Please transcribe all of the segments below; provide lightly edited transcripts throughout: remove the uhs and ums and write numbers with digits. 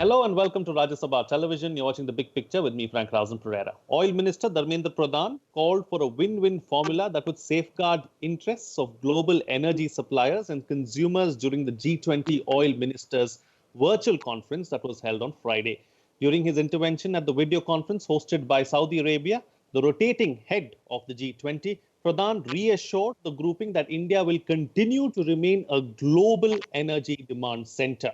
Hello and welcome to Rajya Sabha Television. You're watching The Big Picture with me, Frank Rausan Pereira. Oil Minister Dharmendra Pradhan called for a win-win formula that would safeguard interests of global energy suppliers and consumers during the G20 Oil Ministers virtual conference that was held on Friday. During his intervention at the video conference hosted by Saudi Arabia, the rotating head of the G20, Pradhan reassured the grouping that India will continue to remain a global energy demand center.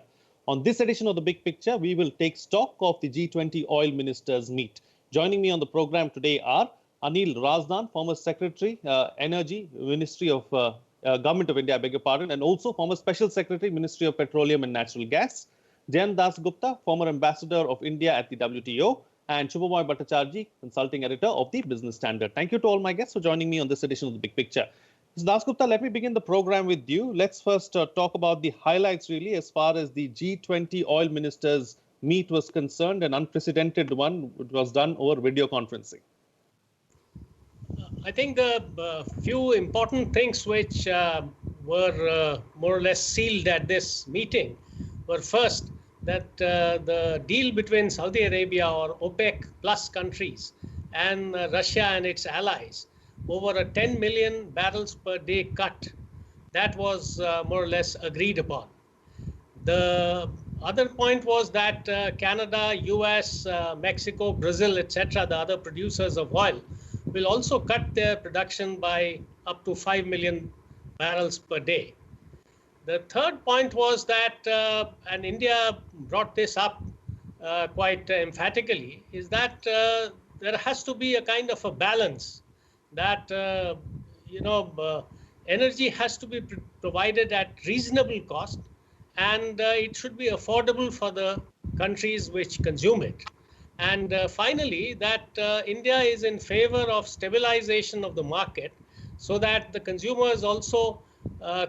On this edition of The Big Picture, we will take stock of the G20 oil ministers meet. Joining me on the program today are Anil Razdan, former Secretary, Energy, Ministry of Government of India, I beg your pardon, and also former Special Secretary, Ministry of Petroleum and Natural Gas. Jayant Dasgupta, former Ambassador of India at the WTO, and Subhomoy Bhattacharjee, Consulting Editor of the Business Standard. Thank you to all my guests for joining me on this edition of The Big Picture. Mr. Dasgupta, let me begin the program with you. Let's first talk about the highlights, really, as far as the G20 oil ministers meet was concerned, an unprecedented one. It was done over video conferencing. I think the few important things which were more or less sealed at this meeting were first that the deal between Saudi Arabia or OPEC plus countries and Russia and its allies over a 10 million barrels per day cut, that was more or less agreed upon. The other point was that Canada, US, Mexico, Brazil, etc., the other producers of oil, will also cut their production by up to 5 million barrels per day. The third point was that, and India brought this up quite emphatically, is that there has to be a kind of a balance that energy has to be provided at reasonable cost, and it should be affordable for the countries which consume it. And finally, that India is in favor of stabilization of the market so that the consumers also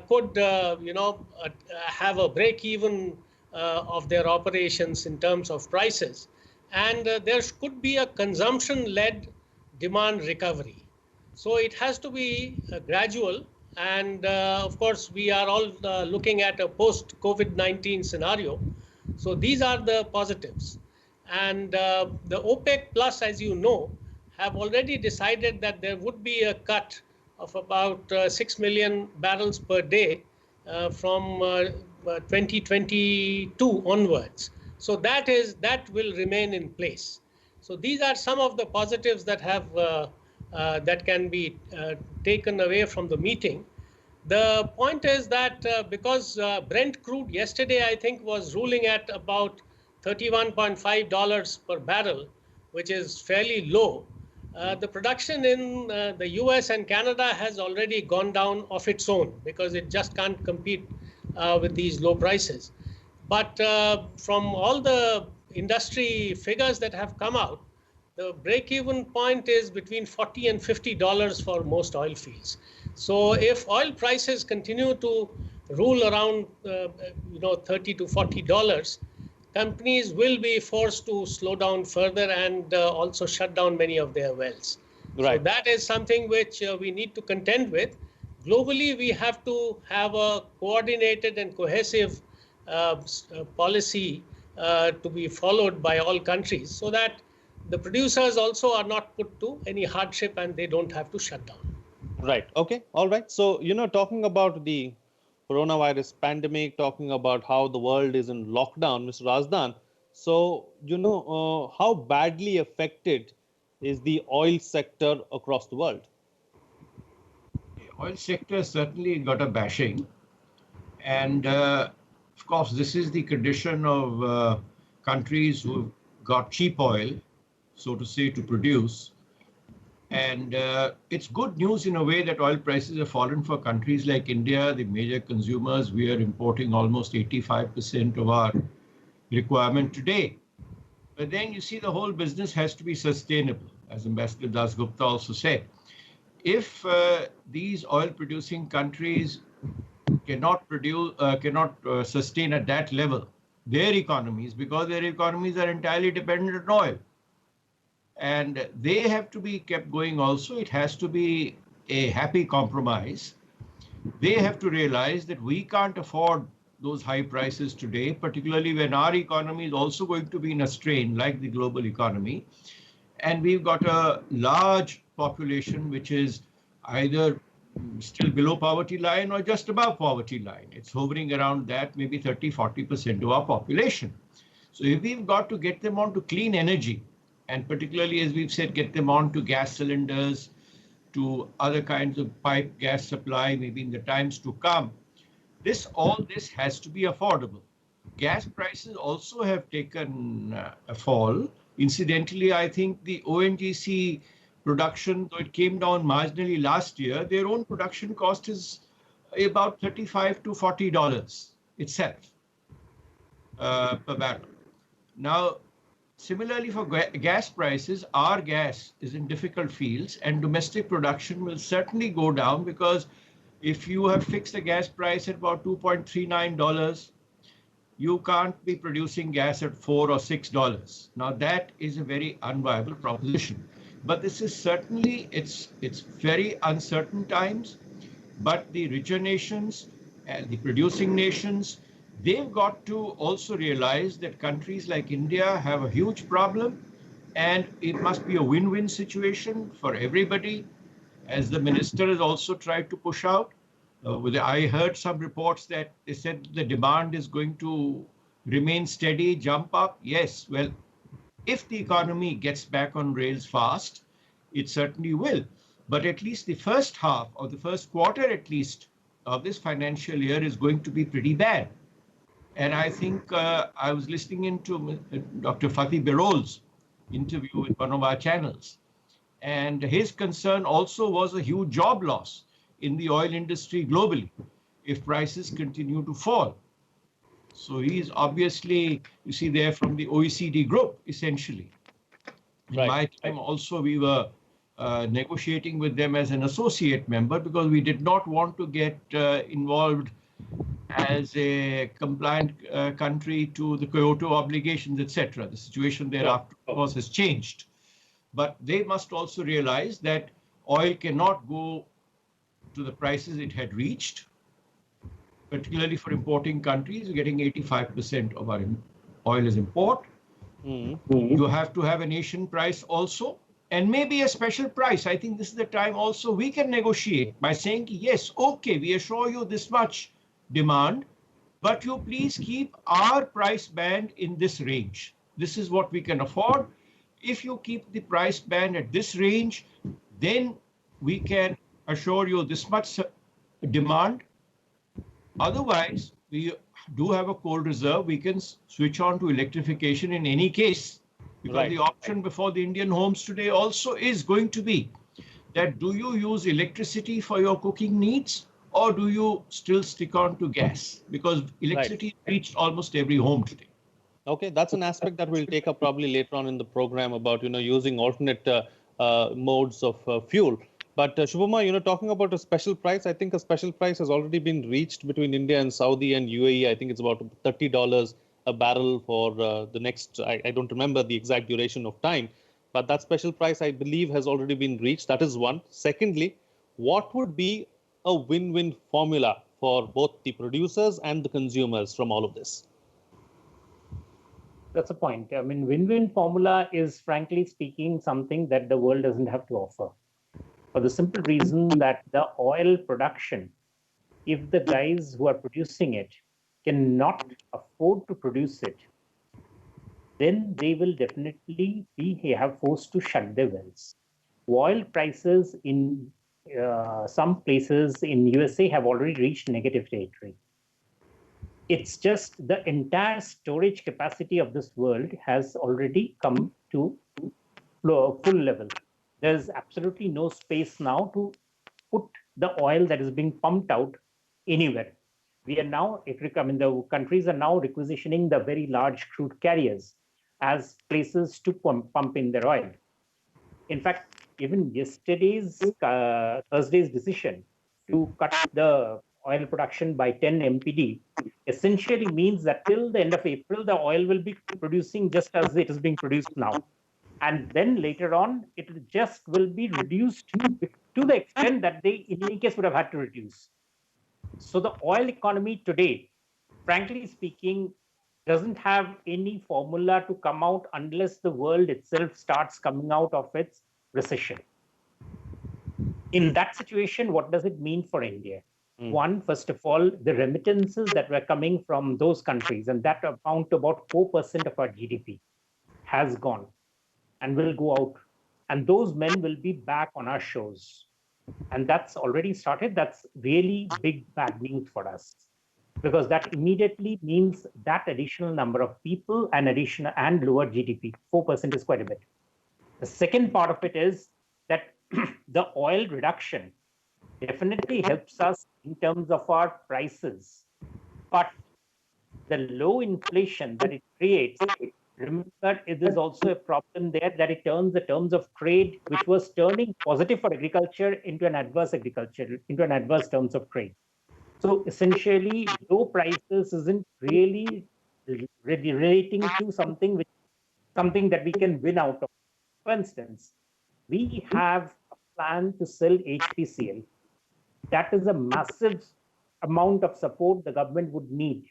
could have a break even of their operations in terms of prices, and there could be a consumption led demand recovery. So it has to be gradual, and of course we are all looking at a post COVID-19 scenario. So these are the positives. And the OPEC plus, as you know, have already decided that there would be a cut of about 6 million barrels per day from 2022 onwards. So that will remain in place. So these are some of the positives that have that can be taken away from the meeting. The point is that because Brent crude yesterday, I think, was ruling at about $31.5 per barrel, which is fairly low, the production in the US and Canada has already gone down of its own because it just can't compete with these low prices. But from all the industry figures that have come out, the break-even point is between $40 and $50 for most oil fields. So if oil prices continue to rule around $30 to $40, companies will be forced to slow down further and also shut down many of their wells. Right. So that is something which we need to contend with. Globally, we have to have a coordinated and cohesive policy to be followed by all countries so that the producers also are not put to any hardship and they don't have to shut down. Right. Okay. All right. So, talking about the coronavirus pandemic, talking about how the world is in lockdown, Mr. Razdan. So, how badly affected is the oil sector across the world? The oil sector certainly got a bashing. And of course, this is the condition of countries who got cheap oil, so to say, to produce. And it's good news in a way that oil prices have fallen for countries like India, the major consumers. We are importing almost 85% of our requirement today. But then you see the whole business has to be sustainable, as Ambassador Dasgupta also said. If these oil-producing countries cannot sustain at that level their economies, because their economies are entirely dependent on oil, and they have to be kept going also. It has to be a happy compromise. They have to realize that we can't afford those high prices today, particularly when our economy is also going to be in a strain like the global economy. And we've got a large population which is either still below poverty line or just above poverty line. It's hovering around that, maybe 30-40% of our population. So if we've got to get them on to clean energy, and particularly, as we've said, get them on to gas cylinders, to other kinds of pipe gas supply, maybe in the times to come, all this has to be affordable. Gas prices also have taken a fall. Incidentally, I think the ONGC production, though it came down marginally last year, their own production cost is about $35 to $40 itself per barrel. Now, similarly for gas prices, our gas is in difficult fields and domestic production will certainly go down, because if you have fixed a gas price at about $2.39, you can't be producing gas at $4 or $6. Now that is a very unviable proposition. But this is certainly, it's very uncertain times, but the richer nations and the producing nations, they've got to also realize that countries like India have a huge problem, and it must be a win-win situation for everybody, as the minister has also tried to push out. I heard some reports that they said the demand is going to remain steady, jump up. Yes, well, if the economy gets back on rails fast, it certainly will. But at least the first half, or the first quarter at least, of this financial year is going to be pretty bad. And I think I was listening into Dr. Fatih Birol's interview with one of our channels. And his concern also was a huge job loss in the oil industry globally if prices continue to fall. So he's obviously, you see, they're from the OECD group, essentially. In my time also, we were negotiating with them as an associate member, because we did not want to get involved as a compliant country to the Kyoto obligations, etc. The situation thereafter, of course, has changed. But they must also realize that oil cannot go to the prices it had reached, particularly for importing countries. Getting 85% of our oil is import. You have to have a nation price also, and maybe a special price. I think this is the time also we can negotiate by saying, yes, okay, we assure you this much demand, but you please keep our price band in this range. This is what we can afford. If you keep the price band at this range, then we can assure you this much demand. Otherwise, we do have a coal reserve. We can switch on to electrification in any case, because the option before the Indian homes today also is going to be that, do you use electricity for your cooking needs, or do you still stick on to gas? Because electricity reached almost every home today. Okay, that's an aspect that we'll take up probably later on in the program about, using alternate modes of fuel. But Subhomoy, talking about a special price, I think a special price has already been reached between India and Saudi and UAE. I think it's about $30 a barrel for the next, I don't remember the exact duration of time, but that special price, I believe, has already been reached. That is one. Secondly, what would be a win-win formula for both the producers and the consumers from all of this? That's a point. I mean, win-win formula is, frankly speaking, something that the world doesn't have to offer. For the simple reason that the oil production, if the guys who are producing it cannot afford to produce it, then they will definitely have forced to shut their wells. Oil prices in some places in USA have already reached negative territory. It's just the entire storage capacity of this world has already come to full level. There's absolutely no space now to put the oil that is being pumped out anywhere. We are now, the countries are now requisitioning the very large crude carriers as places to pump in their oil. In fact, even yesterday's, Thursday's decision to cut the oil production by 10 MPD essentially means that till the end of April, the oil will be producing just as it is being produced now. And then later on, it just will be reduced to the extent that they, in any case, would have had to reduce. So the oil economy today frankly speaking, doesn't have any formula to come out unless the world itself starts coming out of its recession. In that situation, what does it mean for India? One, first of all, the remittances that were coming from those countries, and that amount to about 4% of our GDP, has gone and will go out. And those men will be back on our shores. And that's already started. That's really big bad news for us, because that immediately means that additional number of people and additional and lower GDP. 4% is quite a bit. The second part of it is that the oil reduction definitely helps us in terms of our prices, but the low inflation that it creates, remember, it is also a problem there that it turns the terms of trade, which was turning positive for agriculture, into an adverse terms of trade. So essentially, low prices isn't really relating to something that we can win out of. For instance, we have a plan to sell HPCL. That is a massive amount of support the government would need.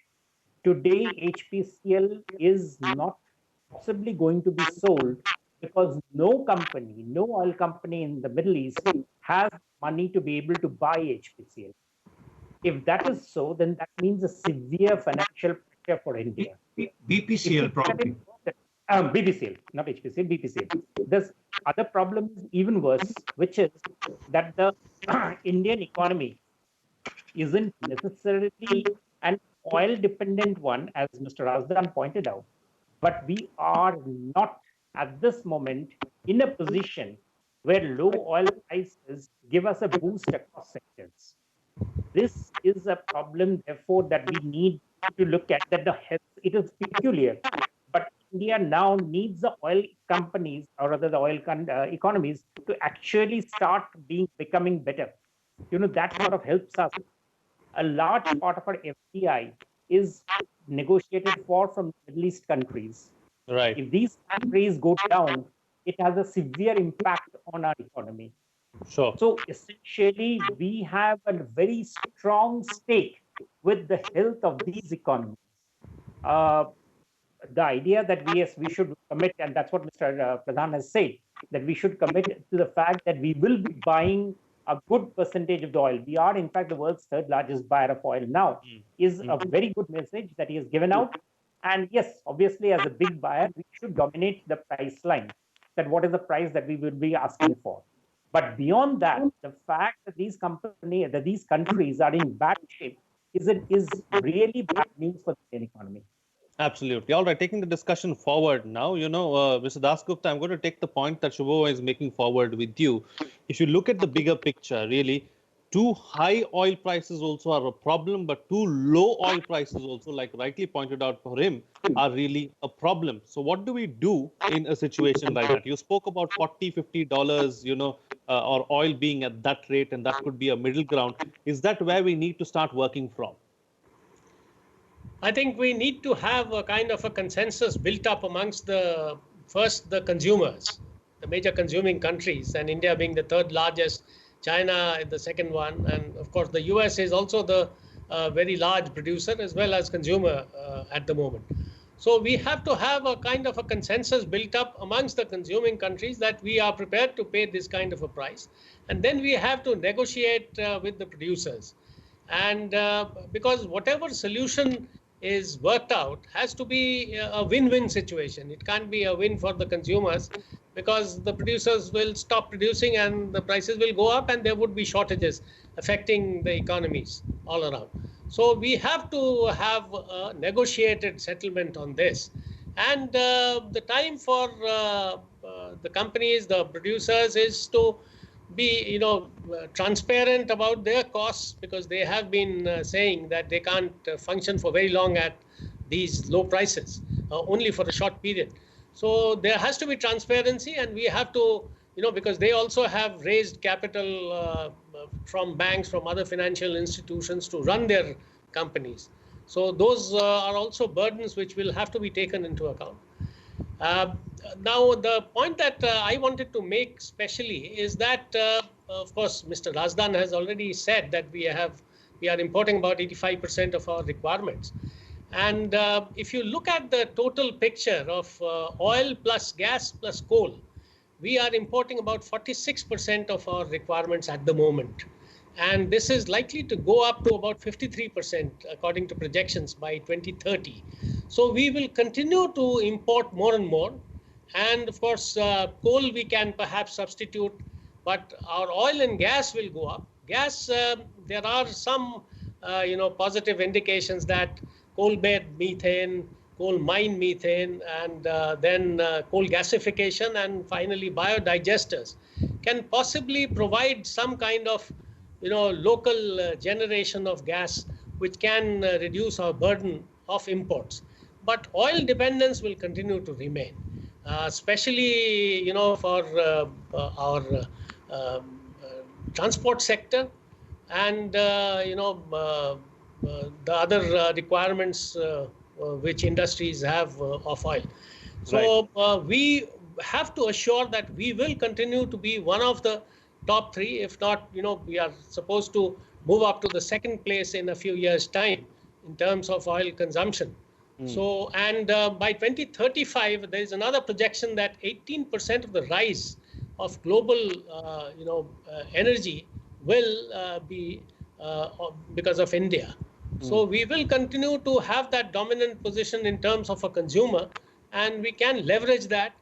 Today, HPCL is not possibly going to be sold because no oil company in the Middle East has money to be able to buy HPCL. If that is so, then that means a severe financial pressure for India. BPCL probably. BPCL, not HPCL, BPCL. This other problem is even worse, which is that the Indian economy isn't necessarily an oil-dependent one, as Mr. Razdan pointed out, but we are not at this moment in a position where low oil prices give us a boost across sectors. This is a problem, therefore, that we need to look at. It is peculiar, but India now needs the oil companies, or rather the oil economies, to actually start becoming better. That sort of helps us. A large part of our FDI is negotiated for from Middle East countries. Right. If these countries go down, it has a severe impact on our economy. Sure. So essentially, we have a very strong stake with the health of these economies. The idea that we should commit, and that's what Mr. Pradhan has said, that we should commit to the fact that we will be buying a good percentage of the oil. We are, in fact, the world's third largest buyer of oil now, is a very good message that he has given out. And yes, obviously, as a big buyer, we should dominate the price line, that what is the price that we will be asking for. But beyond that, the fact that these countries are in bad shape is really bad news for the Indian economy. Absolutely. All right, taking the discussion forward now, Mr. Dasgupta, I'm going to take the point that Subhomoy is making forward with you. If you look at the bigger picture, really, too high oil prices also are a problem, but too low oil prices also, like rightly pointed out for him, are really a problem. So what do we do in a situation like that? You spoke about $40, $50, or oil being at that rate, and that could be a middle ground. Is that where we need to start working from? I think we need to have a kind of a consensus built up amongst the consumers, the major consuming countries, and India being the third largest, China the second one, and of course the US is also the very large producer as well as consumer at the moment. So we have to have a kind of a consensus built up amongst the consuming countries that we are prepared to pay this kind of a price, and then we have to negotiate with the producers. And because whatever solution is worked out has to be a win-win situation. It can't be a win for the consumers, because the producers will stop producing and the prices will go up and there would be shortages affecting the economies all around. So we have to have a negotiated settlement on this. And the time for the companies, the producers, is to be transparent about their costs, because they have been saying that they can't function for very long at these low prices, only for a short period. So there has to be transparency, and we have to, because they also have raised capital from banks, from other financial institutions to run their companies. So those are also burdens which will have to be taken into account. Now, the point that I wanted to make specially is that, of course, Mr. Razdan has already said that we are importing about 85% of our requirements. And if you look at the total picture of oil plus gas plus coal, we are importing about 46% of our requirements at the moment. And this is likely to go up to about 53% according to projections by 2030. So we will continue to import more and more. And of course, coal we can perhaps substitute, but our oil and gas will go up. Gas, there are some positive indications that coal bed methane, coal mine methane, and then coal gasification, and finally biodigesters can possibly provide some kind of local generation of gas which can reduce our burden of imports. But oil dependence will continue to remain, especially for our transport sector, and the other requirements which industries have of oil. So we have to assure that we will continue to be one of the top three. If not, we are supposed to move up to the second place in a few years' time in terms of oil consumption. So, and by 2035, there is another projection that 18% of the rise of global, energy will be because of India. So we will continue to have that dominant position in terms of a consumer, and we can leverage that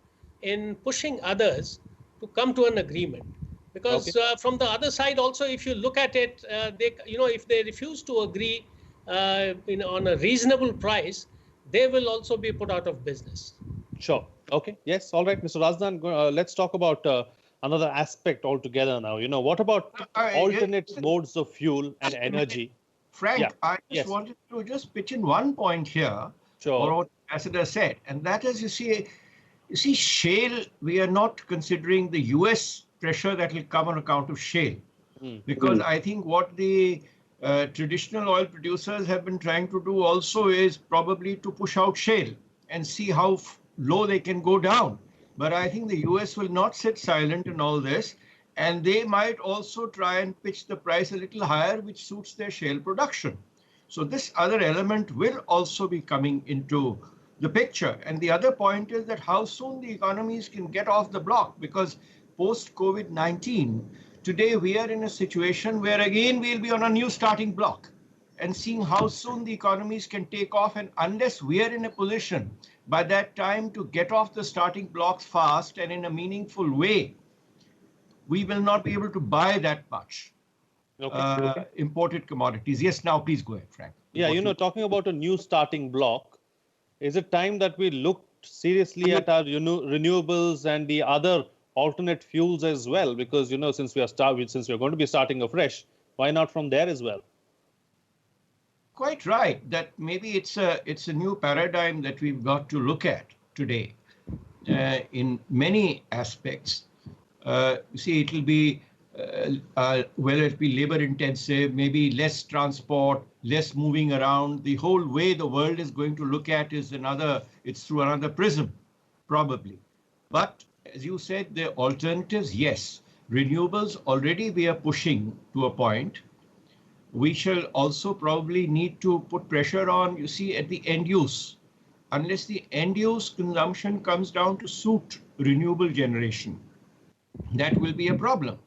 in pushing others to come to an agreement. Because from the other side also, if you look at it, if they refuse to agree on a reasonable price, they will also be put out of business. Sure. Okay. Yes. All right, Mr. Razdan, let's talk about another aspect altogether now. What about alternate modes of fuel and energy? Frank, I just wanted to just pitch in one point here, or what Ambassador said, and that is, you see, shale, we are not considering the US pressure that will come on account of shale. Because I think what the traditional oil producers have been trying to do also is probably to push out shale and see how low they can go down. But I think the US will not sit silent in all this, and they might also try and pitch the price a little higher, which suits their shale production. So this other element will also be coming into the picture. And the other point is that how soon the economies can get off the block, because post-COVID-19, today we are in a situation where again we'll be on a new starting block and seeing how soon the economies can take off. And unless we are in a position by that time to get off the starting blocks fast and in a meaningful way, we will not be able to buy that much imported commodities. Yes, now please go ahead, Frank. Yeah, talking about a new starting block, is it time that we look seriously at our renewables and the other alternate fuels as well? Because since we are going to be starting afresh, why not from there as well? Quite right. That maybe it's a new paradigm that we've got to look at today in many aspects. You see, it will be whether it be labor intensive, maybe less transport, less moving around. The whole way the world is going to look at it's through another prism, probably. But as you said, the alternatives, yes. Renewables already we are pushing to a point. We shall also probably need to put pressure on, you see, at the end use. Unless the end use consumption comes down to suit renewable generation, that will be a problem.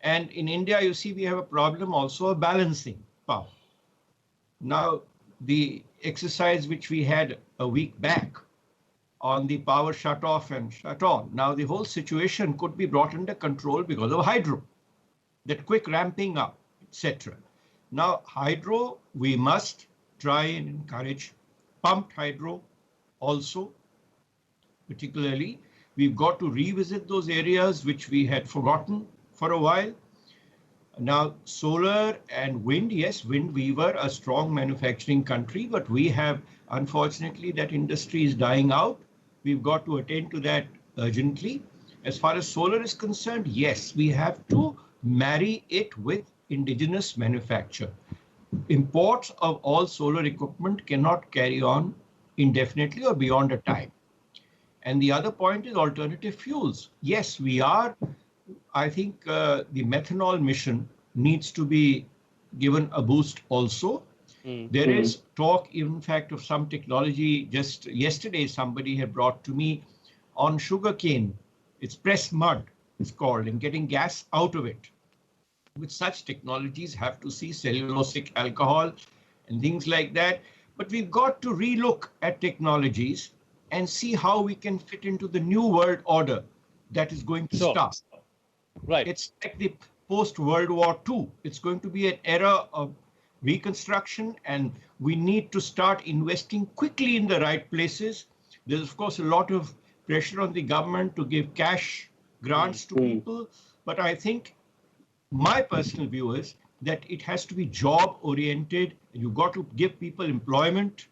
And in India, you see, we have a problem also of balancing power. Now, the exercise which we had a week back on the power shut off and shut on, now the whole situation could be brought under control because of hydro, that quick ramping up, etc. Now, hydro, we must try and encourage pumped hydro also, particularly. We've got to revisit those areas which we had forgotten for a while. Now, solar and wind, yes, wind, we were a strong manufacturing country, but we have, unfortunately, that industry is dying out. We've got to attend to that urgently. As far as solar is concerned, yes, we have to marry it with indigenous manufacture. Imports of all solar equipment cannot carry on indefinitely or beyond a time. And the other point is alternative fuels. Yes, we are, I think the methanol mission needs to be given a boost also. There is talk, in fact, of some technology. Just yesterday, somebody had brought to me on sugarcane. It's pressed mud, it's called, and getting gas out of it. With such technologies, have to see cellulosic alcohol and things like that. But we've got to relook at technologies and see how we can fit into the new world order that is going to start. Right. It's like the post-World War II. It's going to be an era of reconstruction, and we need to start investing quickly in the right places. There's, of course, a lot of pressure on the government to give cash grants to people, but I think my personal view is that it has to be job-oriented. You've got to give people employment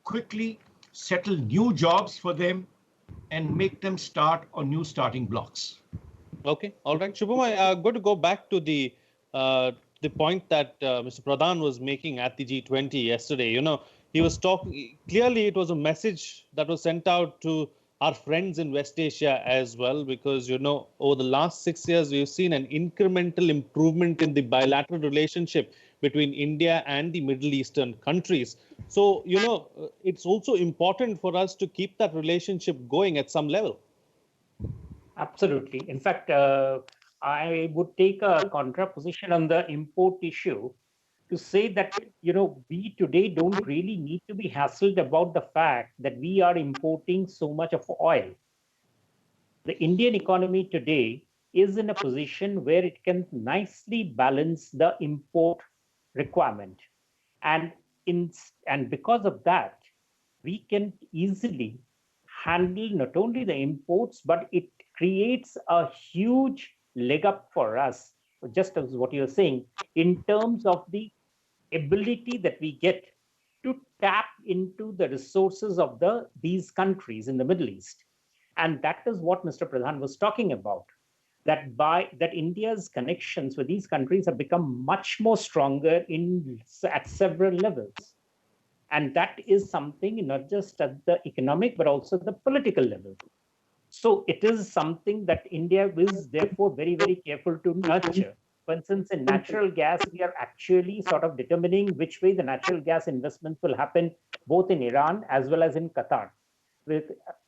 quickly, settle new jobs for them, and make them start on new starting blocks. Okay, all right. Subhomoy, I'm going to go back to the point that Mr. Pradhan was making at the G20 yesterday. You know, he was talking, clearly it was a message that was sent out to our friends in West Asia as well, because, you know, over the last 6 years, we've seen an incremental improvement in the bilateral relationship between India and the Middle Eastern countries. So, you know, it's also important for us to keep that relationship going at some level. Absolutely. In fact, I would take a contraposition on the import issue to say that, you know, we today don't really need to be hassled about the fact that we are importing so much of oil. The Indian economy today is in a position where it can nicely balance the import requirement. And because of that, we can easily handle not only the imports, but it creates a huge leg up for us, just as what you're saying, in terms of the ability that we get to tap into the resources of these countries in the Middle East. And that is what Mr. Pradhan was talking about, that India's connections with these countries have become much more stronger at several levels. And that is something not just at the economic, but also the political level. So it is something that India is therefore very, very careful to nurture. For instance, in natural gas, we are actually sort of determining which way the natural gas investments will happen, both in Iran as well as in Qatar.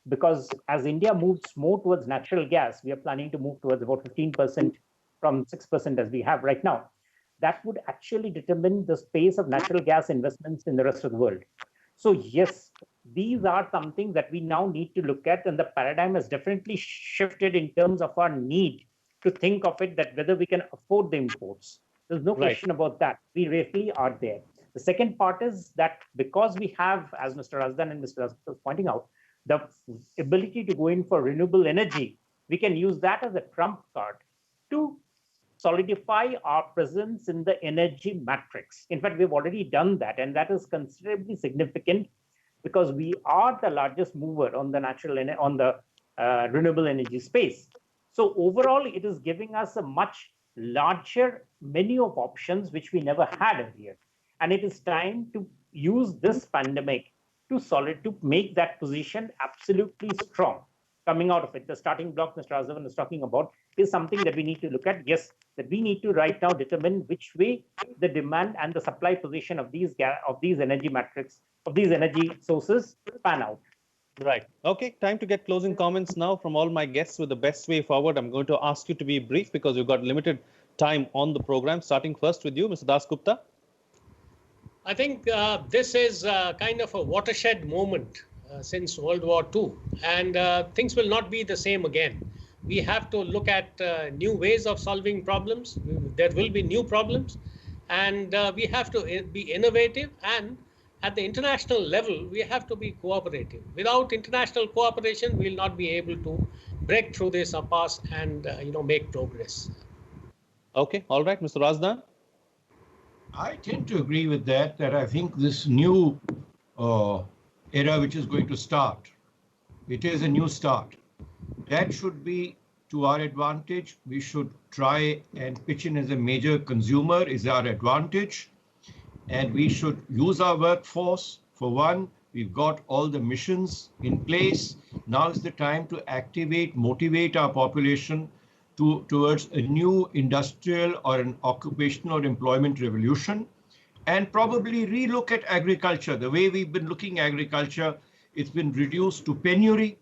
Because as India moves more towards natural gas, we are planning to move towards about 15% from 6% as we have right now. That would actually determine the space of natural gas investments in the rest of the world. So yes, these are something that we now need to look at, and the paradigm has definitely shifted in terms of our need to think of it that whether we can afford the imports. There's no question about that. We really are there. The second part is that because we have, as Mr. Razdan and Mr. Razdan was pointing out, the ability to go in for renewable energy, we can use that as a trump card to solidify our presence in the energy matrix. In fact, we've already done that, and that is considerably significant because we are the largest mover on the renewable energy space. So overall, it is giving us a much larger menu of options which we never had earlier, and it is time to use this pandemic to make that position absolutely strong. Coming out of it, the starting block Mr. Razdan is talking about is something that we need to look at. Yes, that we need to right now determine which way the demand and the supply position of these energy matrix, of these energy sources pan out. Right. Okay, time to get closing comments now from all my guests with the best way forward. I'm going to ask you to be brief because we've got limited time on the program. Starting first with you, Mr. Dasgupta. I think this is kind of a watershed moment since World War II, and things will not be the same again. We have to look at new ways of solving problems. There will be new problems, and we have to be innovative, and at the international level, we have to be cooperative. Without international cooperation, we will not be able to break through this impasse and make progress. Okay, all right, Mr. Razdan. I tend to agree with that I think this new era which is going to start, it is a new start. That should be to our advantage. We should try and pitch in as a major consumer is our advantage. And we should use our workforce. For one, we've got all the missions in place. Now is the time to activate, motivate our population towards a new industrial or an occupational or employment revolution. and probably relook at agriculture. The way we've been looking at agriculture, it's been reduced to penury.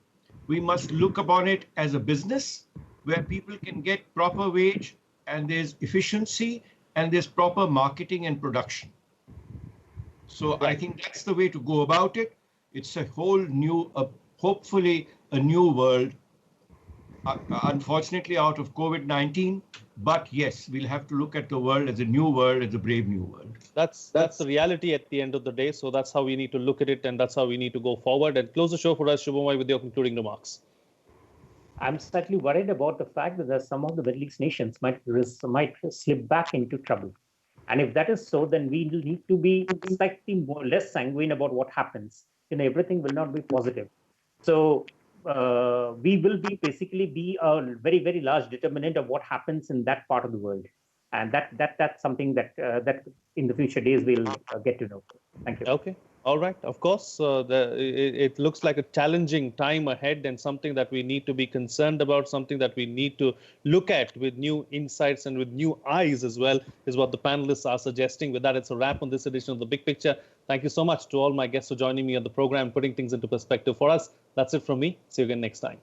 We must look upon it as a business where people can get proper wage and there's efficiency and there's proper marketing and production. So I think that's the way to go about it. It's a whole new, hopefully a new world, unfortunately out of COVID-19. But yes, we'll have to look at the world as a new world, as a brave new world. That's the reality at the end of the day. So that's how we need to look at it, and that's how we need to go forward. And close the show for us, Subhomoy, with your concluding remarks. I'm slightly worried about the fact that some of the Middle East nations might slip back into trouble. And if that is so, then we will need to be slightly less sanguine about what happens. Everything will not be positive. So we will basically be a very, very large determinant of what happens in that part of the world. And that's something that in the future days we'll get to know. Thank you. Okay. All right. Of course, it looks like a challenging time ahead, and something that we need to be concerned about, something that we need to look at with new insights and with new eyes as well, is what the panelists are suggesting. With that, it's a wrap on this edition of The Big Picture. Thank you so much to all my guests for joining me on the program, putting things into perspective for us. That's it from me. See you again next time.